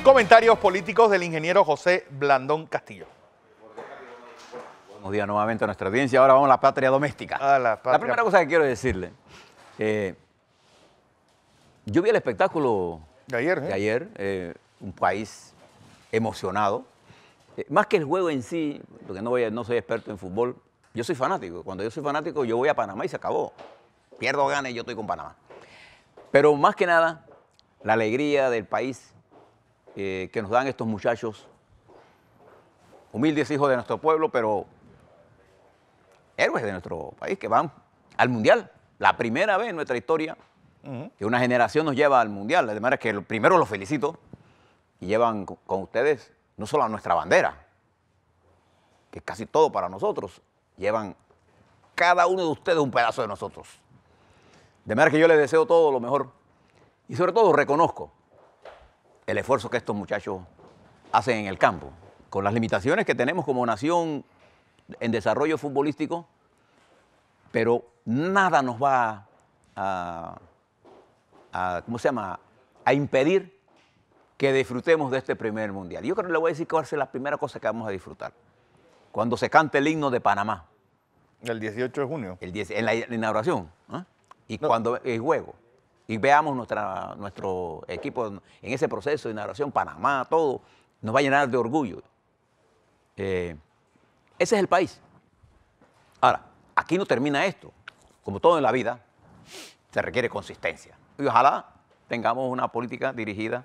Comentarios políticos del ingeniero José Blandón Castillo. Buenos días nuevamente a nuestra audiencia. Ahora vamos a la patria doméstica. La primera cosa que quiero decirle, yo vi el espectáculo de ayer, un país emocionado. Más que el juego en sí, porque no soy experto en fútbol, yo soy fanático. Cuando yo soy fanático, yo voy a Panamá y se acabó. Pierdo o gane, yo estoy con Panamá. Pero más que nada, la alegría del país que nos dan estos muchachos, humildes hijos de nuestro pueblo, pero héroes de nuestro país, que van al Mundial. La primera vez en nuestra historia que una generación nos lleva al Mundial. De manera que primero los felicito y llevan con ustedes no solo a nuestra bandera, que es casi todo para nosotros, llevan cada uno de ustedes un pedazo de nosotros. De manera que yo les deseo todo lo mejor y sobre todo reconozco el esfuerzo que estos muchachos hacen en el campo, con las limitaciones que tenemos como nación en desarrollo futbolístico, pero nada nos va a impedir que disfrutemos de este primer mundial. Yo creo que le voy a decir que va a ser la primera cosa que vamos a disfrutar. Cuando se cante el himno de Panamá. El 18 de junio. En la inauguración. Y cuando el juego. Y veamos nuestro equipo en ese proceso de inauguración, Panamá, todo, nos va a llenar de orgullo. Ese es el país. Ahora, aquí no termina esto. Como todo en la vida, se requiere consistencia. Y ojalá tengamos una política dirigida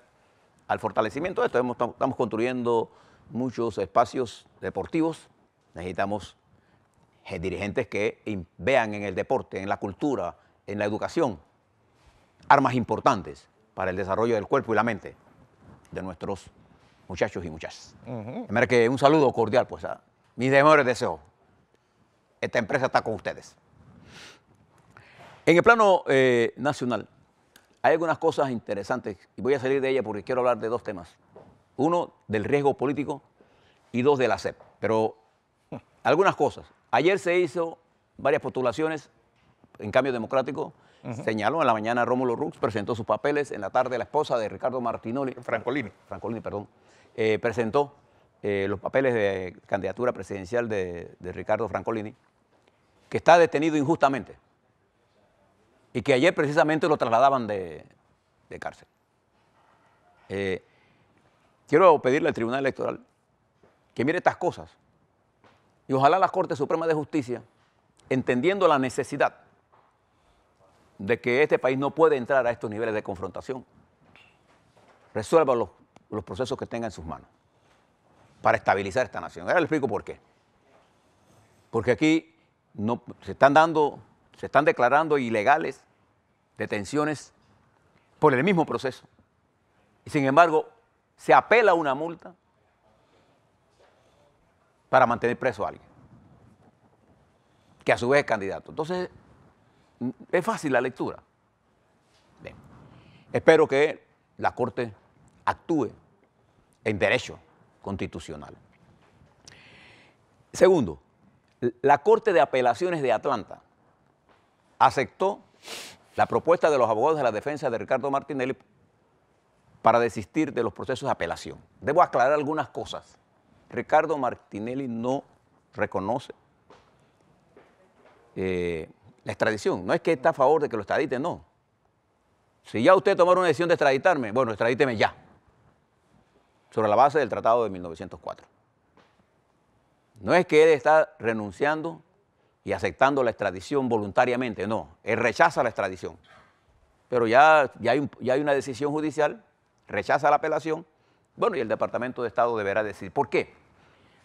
al fortalecimiento de esto. Estamos construyendo muchos espacios deportivos. Necesitamos dirigentes que vean en el deporte, en la cultura, en la educación, armas importantes para el desarrollo del cuerpo y la mente de nuestros muchachos y muchachas. De manera que un saludo cordial, pues, a mis mejores deseos. Esta empresa está con ustedes. En el plano nacional, hay algunas cosas interesantes y voy a salir de ellas porque quiero hablar de dos temas. Uno, del riesgo político y dos, de la SEP. Pero algunas cosas. Ayer se hizo varias postulaciones en Cambio Democrático. Señaló en la mañana Rómulo Rux, presentó sus papeles. En la tarde la esposa de Ricardo Francolini, presentó los papeles de candidatura presidencial de Ricardo Francolini, que está detenido injustamente. Y que ayer precisamente lo trasladaban de cárcel. Quiero pedirle al Tribunal Electoral que mire estas cosas y ojalá la Corte Suprema de Justicia, entendiendo la necesidad de que este país no puede entrar a estos niveles de confrontación, resuelva los procesos que tenga en sus manos para estabilizar esta nación. Ahora le explico por qué. Porque aquí se están declarando ilegales detenciones por el mismo proceso. Y sin embargo, se apela a una multa para mantener preso a alguien, que a su vez es candidato. Entonces, es fácil la lectura. Bien. Espero que la Corte actúe en derecho constitucional. Segundo, la Corte de Apelaciones de Atlanta aceptó la propuesta de los abogados de la defensa de Ricardo Martinelli para desistir de los procesos de apelación. Debo aclarar algunas cosas. Ricardo Martinelli no reconoce la extradición. No es que está a favor de que lo extraditen, no. Si ya usted tomó una decisión de extraditarme, bueno, extradíteme ya, sobre la base del Tratado de 1904. No es que él está renunciando y aceptando la extradición voluntariamente, no. Él rechaza la extradición. Pero ya hay una decisión judicial, rechaza la apelación, bueno, y el Departamento de Estado deberá decidir. ¿Por qué?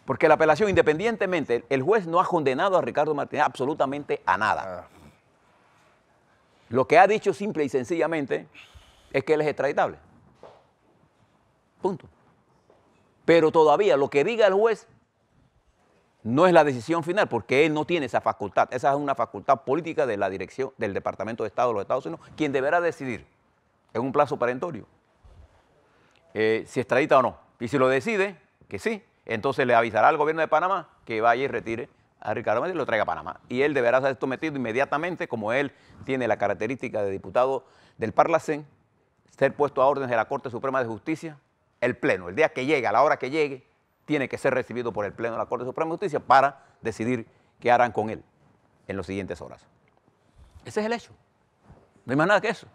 Porque la apelación, independientemente, el juez no ha condenado a Ricardo Martinelli absolutamente a nada. Lo que ha dicho simple y sencillamente es que él es extraditable. Punto. Pero todavía lo que diga el juez no es la decisión final, porque él no tiene esa facultad. Esa es una facultad política de la dirección del Departamento de Estado de los Estados Unidos, quien deberá decidir en un plazo perentorio si extradita o no. Y si lo decide, que sí, entonces le avisará al gobierno de Panamá que vaya y retire a Ricardo Martinelli y lo traiga a Panamá. Y él deberá ser sometido inmediatamente, como él tiene la característica de diputado del Parlacén, ser puesto a órdenes de la Corte Suprema de Justicia el Pleno. El día que llegue, a la hora que llegue, tiene que ser recibido por el Pleno de la Corte Suprema de Justicia para decidir qué harán con él en las siguientes horas. Ese es el hecho. No hay más nada que eso.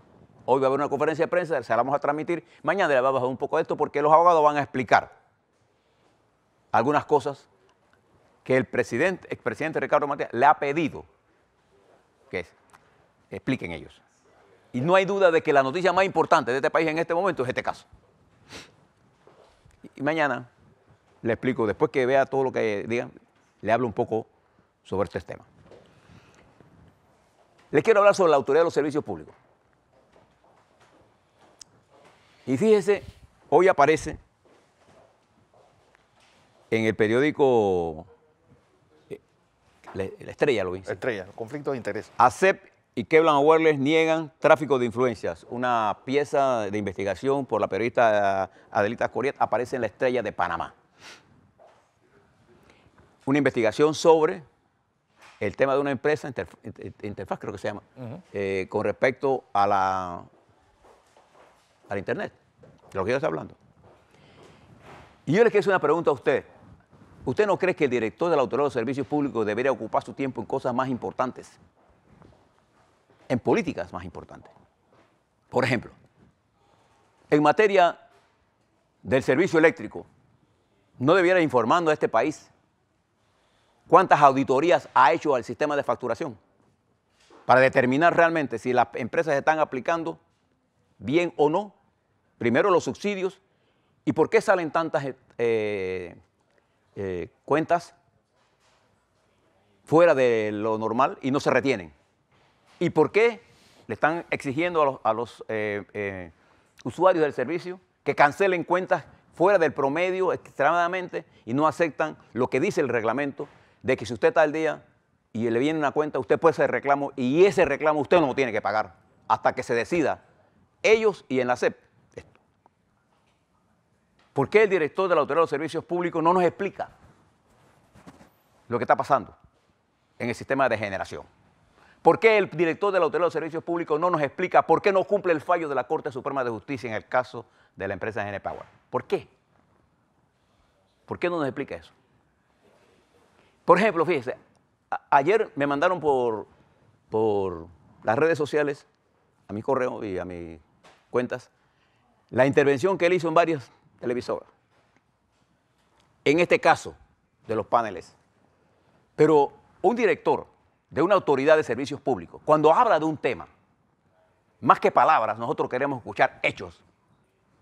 Hoy va a haber una conferencia de prensa, se la vamos a transmitir. Mañana le vamos a bajar un poco de esto porque los abogados van a explicar algunas cosas que el expresidente Ricardo Martinez le ha pedido que expliquen ellos. Y no hay duda de que la noticia más importante de este país en este momento es este caso. Y mañana le explico, después que vea todo lo que digan, le hablo un poco sobre este tema. Les quiero hablar sobre la Autoridad de los Servicios Públicos. Y fíjese, hoy aparece en el periódico La Estrella, lo vi. La Estrella, conflicto de interés. ASEP y Kevlan Wireless niegan tráfico de influencias. Una pieza de investigación por la periodista Adelita Coriat aparece en La Estrella de Panamá. Una investigación sobre el tema de una empresa, Interfaz creo que se llama, con respecto a al Internet, de lo que yo estoy hablando. Y yo les quiero hacer una pregunta a usted. ¿Usted no cree que el director de la Autoridad de los Servicios Públicos debería ocupar su tiempo en cosas más importantes? En políticas más importantes. Por ejemplo, en materia del servicio eléctrico, ¿no debiera informando a este país cuántas auditorías ha hecho al sistema de facturación para determinar realmente si las empresas están aplicando bien o no, primero los subsidios, y por qué salen tantas cuentas fuera de lo normal y no se retienen? ¿Y por qué le están exigiendo a los usuarios del servicio que cancelen cuentas fuera del promedio extremadamente y no aceptan lo que dice el reglamento de que si usted está al día y le viene una cuenta, usted puede hacer reclamo y ese reclamo usted no lo tiene que pagar hasta que se decida ellos y en la SEP esto? ¿Por qué el director de la Autoridad de los Servicios Públicos no nos explica lo que está pasando en el sistema de generación? ¿Por qué el director de la Autoridad de los Servicios Públicos no nos explica por qué no cumple el fallo de la Corte Suprema de Justicia en el caso de la empresa GenPower? ¿Por qué? ¿Por qué no nos explica eso? Por ejemplo, fíjese, ayer me mandaron por las redes sociales, a mi correo y a mis cuentas, la intervención que él hizo en varias televisoras. En este caso de los paneles. Pero un director de una autoridad de servicios públicos, cuando habla de un tema, más que palabras, nosotros queremos escuchar hechos,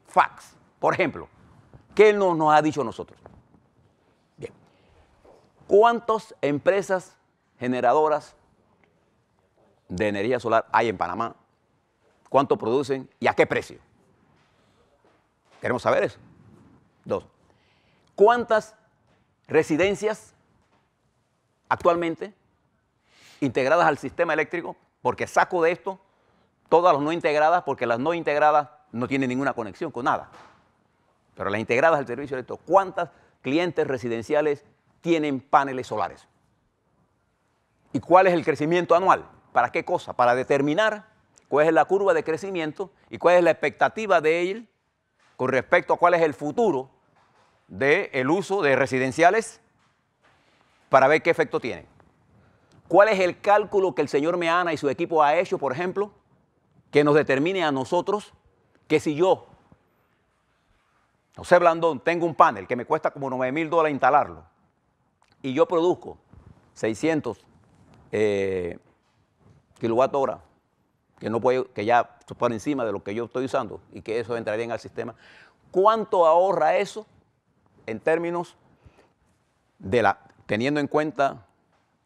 facts. Por ejemplo, ¿qué él nos ha dicho a nosotros? Bien. ¿Cuántas empresas generadoras de energía solar hay en Panamá? ¿Cuánto producen y a qué precio? Queremos saber eso. 2. ¿Cuántas residencias actualmente integradas al sistema eléctrico? Porque saco de esto todas las no integradas, porque las no integradas no tienen ninguna conexión con nada. Pero las integradas al servicio eléctrico, ¿cuántas clientes residenciales tienen paneles solares? ¿Y cuál es el crecimiento anual? ¿Para qué cosa? Para determinar cuál es la curva de crecimiento y cuál es la expectativa de él con respecto a cuál es el futuro del uso de residenciales para ver qué efecto tienen. ¿Cuál es el cálculo que el señor Meana y su equipo ha hecho, por ejemplo, que nos determine a nosotros que si yo, José Blandón, tengo un panel que me cuesta como $9,000 instalarlo y yo produzco 600 kilowatt-hora, que ya por encima de lo que yo estoy usando y que eso entraría en el sistema, ¿cuánto ahorra eso en términos de teniendo en cuenta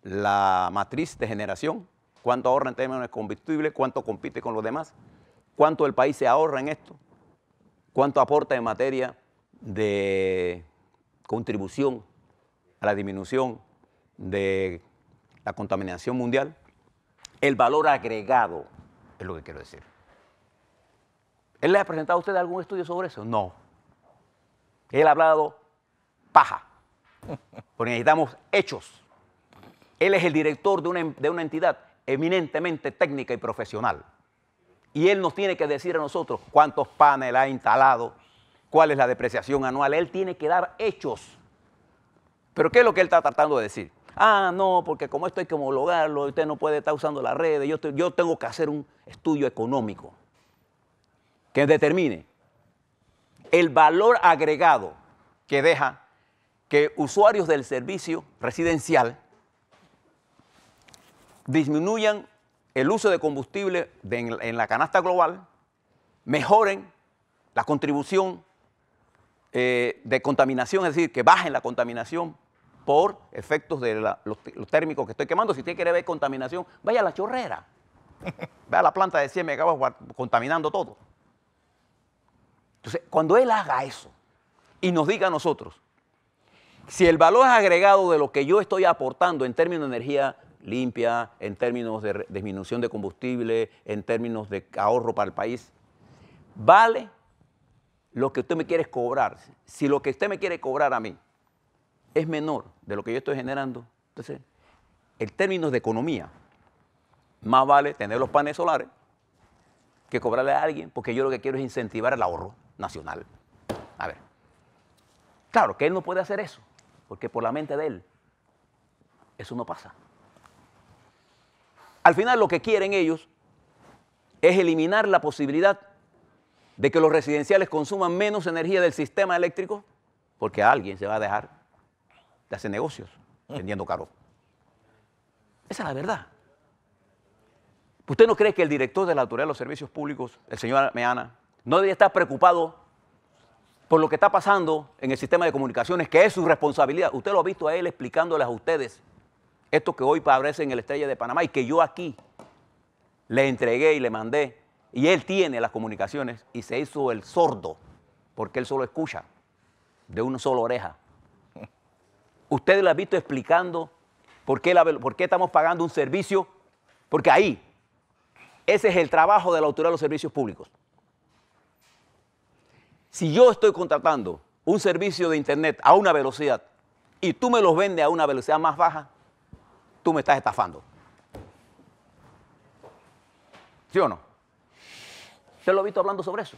la matriz de generación? ¿Cuánto ahorra en términos de combustible? ¿Cuánto compite con los demás? ¿Cuánto el país se ahorra en esto? ¿Cuánto aporta en materia de contribución a la disminución de la contaminación mundial? El valor agregado es lo que quiero decir. ¿Él le ha presentado a usted algún estudio sobre eso? No. Él ha hablado paja, porque necesitamos hechos. Él es el director de una entidad eminentemente técnica y profesional. Y él nos tiene que decir a nosotros cuántos paneles ha instalado, cuál es la depreciación anual. Él tiene que dar hechos. Pero ¿qué es lo que él está tratando de decir? Ah, no, porque como esto hay que homologarlo, usted no puede estar usando las redes, yo tengo que hacer un estudio económico que determine el valor agregado que deja que usuarios del servicio residencial disminuyan el uso de combustible en la canasta global, mejoren la contribución de contaminación, es decir, que bajen la contaminación por efectos de los térmicos que estoy quemando. Si usted quiere ver contaminación, vaya a la chorrera. Vea la planta de 100 megavatios contaminando todo. Entonces, cuando él haga eso y nos diga a nosotros, si el valor agregado de lo que yo estoy aportando en términos de energía limpia, en términos de disminución de combustible, en términos de ahorro para el país, vale lo que usted me quiere cobrar. Si lo que usted me quiere cobrar a mí es menor de lo que yo estoy generando, entonces, en términos de economía, más vale tener los paneles solares que cobrarle a alguien, porque yo lo que quiero es incentivar el ahorro nacional. A ver, claro que él no puede hacer eso, porque por la mente de él, eso no pasa. Al final lo que quieren ellos es eliminar la posibilidad de que los residenciales consuman menos energía del sistema eléctrico, porque alguien se va a dejar de hacer negocios vendiendo caro. Esa es la verdad. ¿Usted no cree que el director de la Autoridad de los Servicios Públicos, el señor Meana, no debería estar preocupado por lo que está pasando en el sistema de comunicaciones, que es su responsabilidad? Usted lo ha visto a él explicándoles a ustedes esto que hoy aparece en el Estrella de Panamá y que yo aquí le entregué y le mandé, y él tiene las comunicaciones y se hizo el sordo, porque él solo escucha de una sola oreja. Usted lo ha visto explicando por qué estamos pagando un servicio, porque ahí, ese es el trabajo de la Autoridad de los Servicios Públicos. Si yo estoy contratando un servicio de internet a una velocidad y tú me los vendes a una velocidad más baja, tú me estás estafando. ¿Sí o no? ¿Usted lo ha visto hablando sobre eso?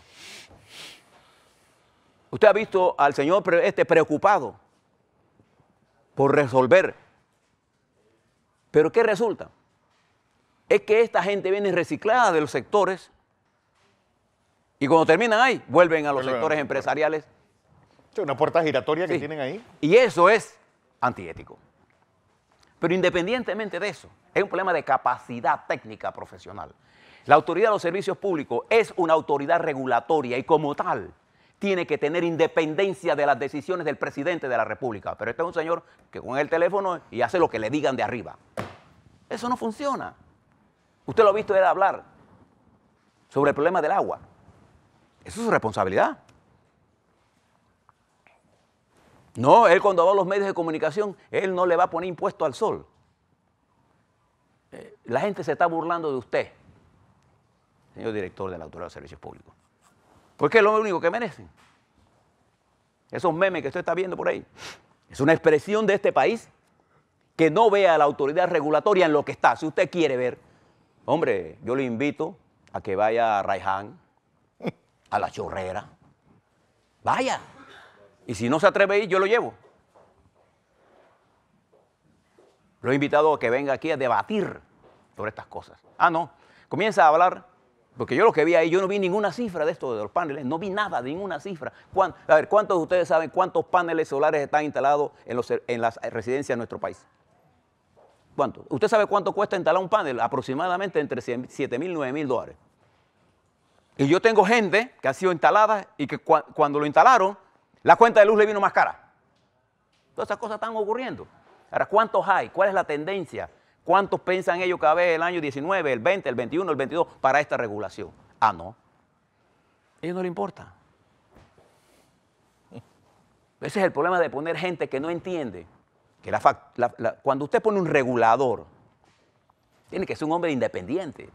¿Usted ha visto al señor preocupado por resolver? ¿Pero qué resulta? Es que esta gente viene reciclada de los sectores y cuando terminan ahí, vuelven a los sectores empresariales. Es una puerta giratoria que tienen ahí. Y eso es antiético. Pero independientemente de eso, es un problema de capacidad técnica profesional. La Autoridad de los Servicios Públicos es una autoridad regulatoria y como tal tiene que tener independencia de las decisiones del presidente de la República. Pero este es un señor que con el teléfono y hace lo que le digan de arriba. Eso no funciona. Usted lo ha visto él hablar sobre el problema del agua. Eso es su responsabilidad. No, él cuando va a los medios de comunicación, él no le va a poner impuesto al sol. La gente se está burlando de usted, señor director de la Autoridad de los Servicios Públicos. Porque es lo único que merecen. Esos memes que usted está viendo por ahí, es una expresión de este país que no vea a la autoridad regulatoria en lo que está. Si usted quiere ver, hombre, yo le invito a que vaya a Raiján, a La Chorrera. Vaya. Y si no se atreve a ir, yo lo llevo. Lo he invitado a que venga aquí a debatir sobre estas cosas. Ah, no. Comienza a hablar, porque yo lo que vi ahí, yo no vi ninguna cifra de esto de los paneles, no vi nada, ninguna cifra. A ver, ¿cuántos de ustedes saben cuántos paneles solares están instalados en las residencias de nuestro país? ¿Cuánto? ¿Usted sabe cuánto cuesta instalar un panel? Aproximadamente entre $7,000 y $9,000. Y yo tengo gente que ha sido instalada y que cuando lo instalaron, la cuenta de luz le vino más cara. Todas esas cosas están ocurriendo. Ahora, ¿cuántos hay? ¿Cuál es la tendencia? ¿Cuántos piensan ellos que va a haber el año 19, el 20, el 21, el 22 para esta regulación? Ah, no. A ellos no les importa. Ese es el problema de poner gente que no entiende. Que cuando usted pone un regulador, tiene que ser un hombre independiente.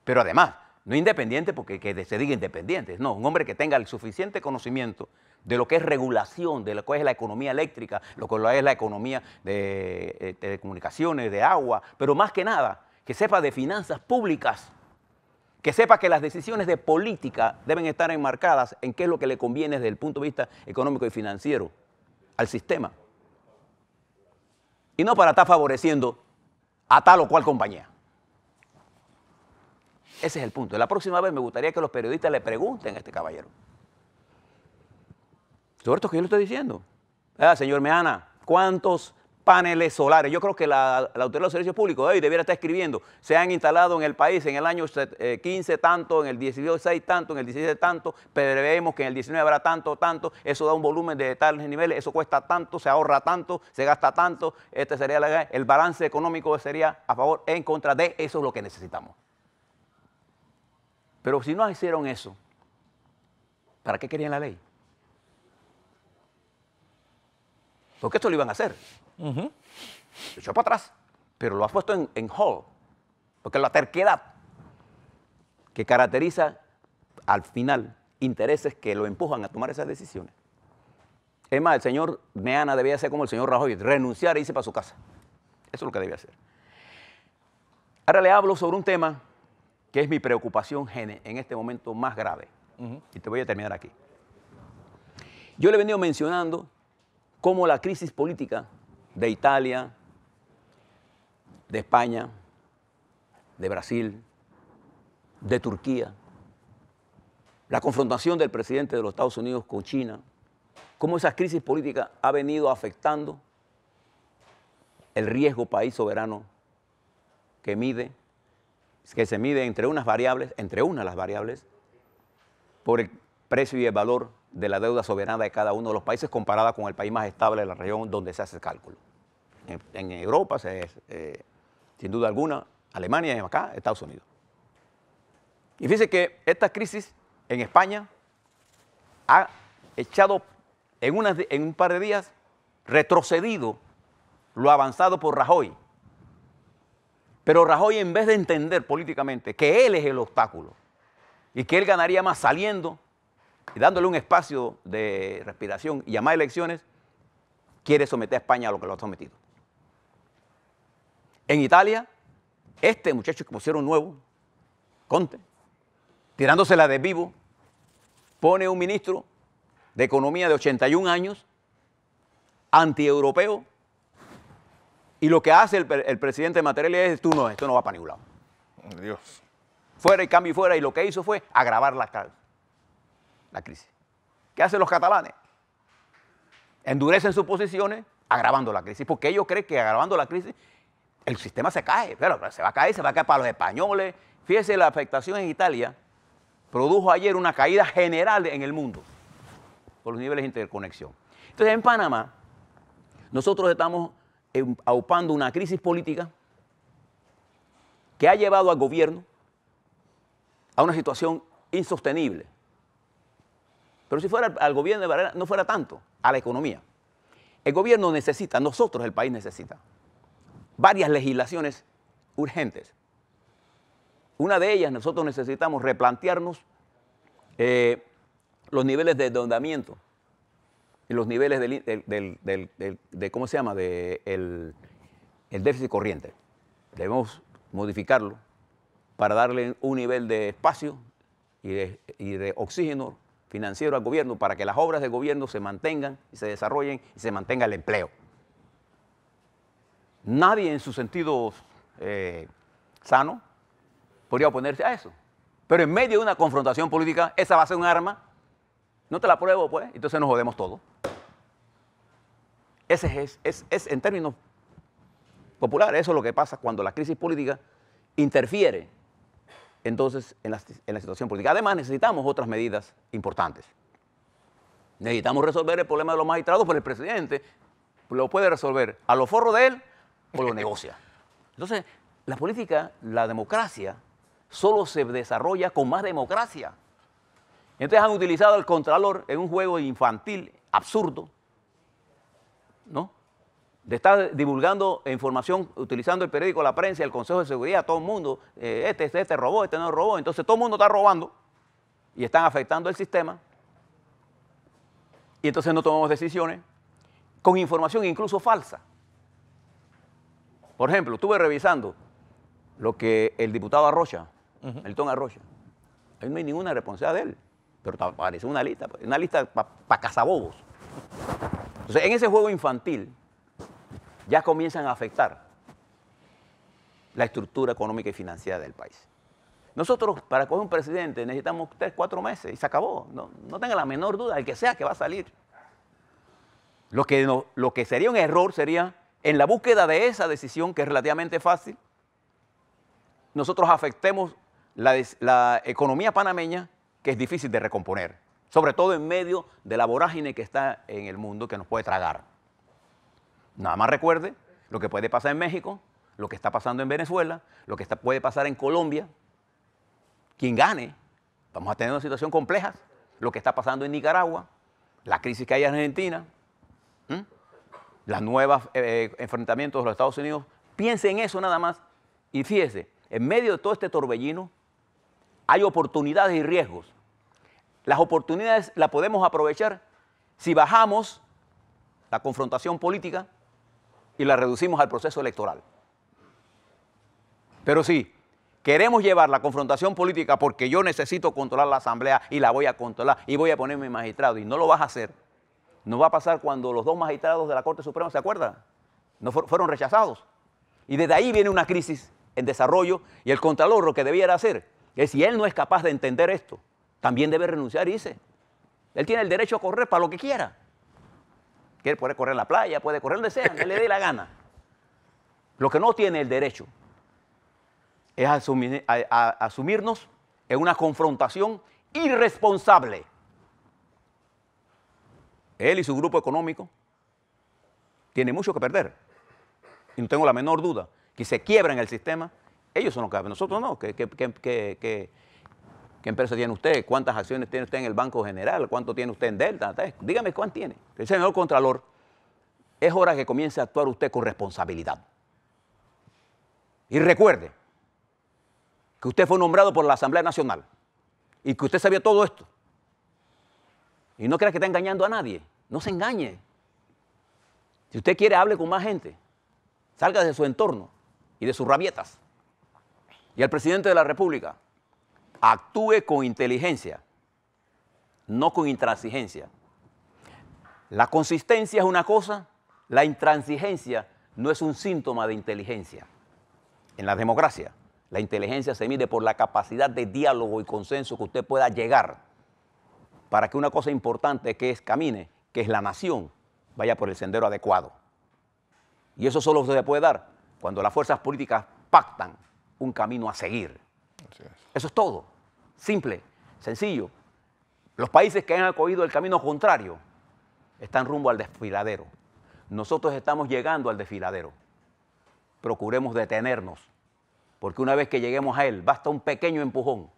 Pero además, no independiente porque se diga independiente, no, un hombre que tenga el suficiente conocimiento de lo que es regulación, de lo que es la economía eléctrica, lo que es la economía de telecomunicaciones, de agua, pero más que nada, que sepa de finanzas públicas, que sepa que las decisiones de política deben estar enmarcadas en qué es lo que le conviene desde el punto de vista económico y financiero al sistema. Y no para estar favoreciendo a tal o cual compañía. Ese es el punto. La próxima vez me gustaría que los periodistas le pregunten a este caballero sobre esto que yo le estoy diciendo. Señor Meana, ¿cuántos paneles solares? Yo creo que la Autoridad de los Servicios Públicos hoy debiera estar escribiendo. Se han instalado en el país en el año 15 tanto, en el 16 tanto, en el 17 tanto, preveemos que en el 19 habrá tanto, tanto, eso da un volumen de tales niveles, eso cuesta tanto, se ahorra tanto, se gasta tanto, este sería el balance económico sería a favor, en contra de, eso es lo que necesitamos. Pero si no hicieron eso, ¿para qué querían la ley? Porque esto lo iban a hacer. Lo echó para atrás, pero lo ha puesto en hold, porque es la terquedad que caracteriza al final intereses que lo empujan a tomar esas decisiones. Es más, el señor Meana debía ser como el señor Rajoy, renunciar e irse para su casa. Eso es lo que debía hacer. Ahora le hablo sobre un tema que es mi preocupación en este momento más grave. Y te voy a terminar aquí. Yo le he venido mencionando cómo la crisis política de Italia, de España, de Brasil, de Turquía, la confrontación del presidente de los Estados Unidos con China, cómo esa crisis política ha venido afectando el riesgo país soberano que se mide entre unas de las variables, por el precio y el valor de la deuda soberana de cada uno de los países comparada con el país más estable de la región donde se hace el cálculo. En Europa, sin duda alguna, Alemania y acá, Estados Unidos. Y fíjense que esta crisis en España ha echado en un par de días, retrocedido lo avanzado por Rajoy. Pero Rajoy, en vez de entender políticamente que él es el obstáculo y que él ganaría más saliendo y dándole un espacio de respiración y a más elecciones, quiere someter a España a lo que lo ha sometido. En Italia, este muchacho que pusieron nuevo, Conte, tirándosela de vivo, pone un ministro de Economía de 81 años, antieuropeo, y lo que hace el presidente Mattarella es, esto no va para ningún lado. Dios. Fuera y cambio y fuera, y lo que hizo fue agravar la crisis. ¿Qué hacen los catalanes? Endurecen sus posiciones agravando la crisis, porque ellos creen que agravando la crisis el sistema se cae, pero se va a caer para los españoles. Fíjese, la afectación en Italia produjo ayer una caída general en el mundo por los niveles de interconexión. Entonces, en Panamá, nosotros estamos aupando una crisis política que ha llevado al gobierno a una situación insostenible. Pero si fuera al gobierno, no fuera tanto, a la economía. El gobierno necesita, nosotros, el país necesita, varias legislaciones urgentes. Una de ellas, nosotros necesitamos replantearnos los niveles de endeudamiento y los niveles de ¿cómo se llama?, el déficit corriente. Debemos modificarlo para darle un nivel de espacio y de oxígeno financiero al gobierno para que las obras del gobierno se mantengan y se desarrollen y se mantenga el empleo. Nadie en su sentido sano podría oponerse a eso. Pero en medio de una confrontación política, esa va a ser un arma. No te la pruebo, pues, entonces nos jodemos todos. Ese es en términos populares, eso es lo que pasa cuando la crisis política interfiere entonces en la situación política. Además, necesitamos otras medidas importantes. Necesitamos resolver el problema de los magistrados, pero el presidente lo puede resolver a los forros de él o lo negocia. Entonces, la política, la democracia, solo se desarrolla con más democracia. Entonces han utilizado al Contralor en un juego infantil, absurdo, ¿no?, de estar divulgando información, utilizando el periódico, la prensa, el Consejo de Seguridad, todo el mundo, este robó, este no robó. Entonces todo el mundo está robando y están afectando el sistema. Y entonces no tomamos decisiones con información incluso falsa. Por ejemplo, estuve revisando lo que el diputado Arrocha, Melitón Arrocha, Ahí no hay ninguna responsabilidad de él. Pero aparece una lista para cazabobos. Entonces, en ese juego infantil ya comienzan a afectar la estructura económica y financiera del país. Nosotros, para coger un presidente, necesitamos 3, 4 meses y se acabó. No tenga la menor duda, el que sea que va a salir. Lo que sería un error sería, en la búsqueda de esa decisión, que es relativamente fácil, nosotros afectemos la economía panameña, que es difícil de recomponer, sobre todo en medio de la vorágine que está en el mundo, que nos puede tragar. Nada más recuerde lo que puede pasar en México, lo que está pasando en Venezuela, lo que puede pasar en Colombia. Quien gane, vamos a tener una situación compleja, lo que está pasando en Nicaragua, la crisis que hay en Argentina, los nuevos enfrentamientos de los Estados Unidos. Piense en eso nada más y fíjese, en medio de todo este torbellino hay oportunidades y riesgos. Las oportunidades las podemos aprovechar si bajamos la confrontación política y la reducimos al proceso electoral. Pero si queremos llevar la confrontación política porque yo necesito controlar la Asamblea y la voy a controlar y voy a poner mi magistrado y no lo vas a hacer, nos va a pasar cuando los 2 magistrados de la Corte Suprema, ¿se acuerdan? No fueron rechazados. Y desde ahí viene una crisis en desarrollo y el Contralor lo que debiera hacer es, si él no es capaz de entender esto, también debe renunciar y irse. Él tiene el derecho a correr para lo que quiera. Puede correr en la playa, puede correr donde sea, que le dé la gana. Lo que no tiene el derecho es asumirnos en una confrontación irresponsable. Él y su grupo económico tienen mucho que perder. Y no tengo la menor duda que se quiebra en el sistema. Ellos son los que... Nosotros no. ¿Qué empresa tiene usted? ¿Cuántas acciones tiene usted en el Banco General? ¿Cuánto tiene usted en Delta? Dígame cuánto tiene. El señor Contralor, es hora que comience a actuar usted con responsabilidad. Y recuerde que usted fue nombrado por la Asamblea Nacional y que usted sabía todo esto. Y no crea que está engañando a nadie. No se engañe. Si usted quiere, hable con más gente. Salga de su entorno y de sus rabietas. Y al presidente de la República, actúe con inteligencia, no con intransigencia. La consistencia es una cosa, la intransigencia no es un síntoma de inteligencia. En la democracia, la inteligencia se mide por la capacidad de diálogo y consenso que usted pueda llegar para que una cosa importante camine, que es la nación, vaya por el sendero adecuado. Y eso solo se puede dar cuando las fuerzas políticas pactan un camino a seguir. Eso es todo. Simple, sencillo. Los países que han acogido el camino contrario están rumbo al desfiladero. Nosotros estamos llegando al desfiladero. Procuremos detenernos, porque una vez que lleguemos a él, basta un pequeño empujón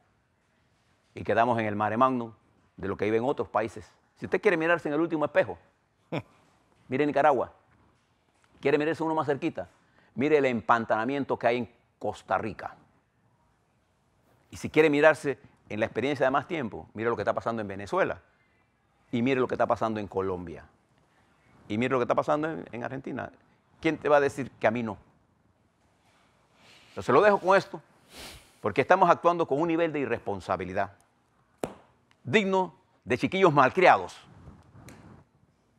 y quedamos en el mare magnum de lo que viven otros países. Si usted quiere mirarse en el último espejo, mire Nicaragua. ¿Quiere mirarse uno más cerquita? Mire el empantanamiento que hay en Costa Rica. Y si quiere mirarse en la experiencia de más tiempo, mire lo que está pasando en Venezuela. Y mire lo que está pasando en Colombia. Y mire lo que está pasando en Argentina. ¿Quién te va a decir que a mí no? Entonces lo dejo con esto, porque estamos actuando con un nivel de irresponsabilidad digno de chiquillos malcriados,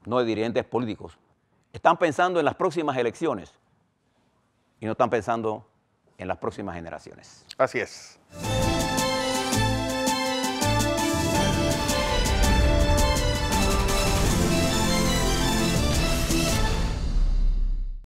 no de dirigentes políticos. Están pensando en las próximas elecciones y no están pensando en las próximas generaciones. Así es.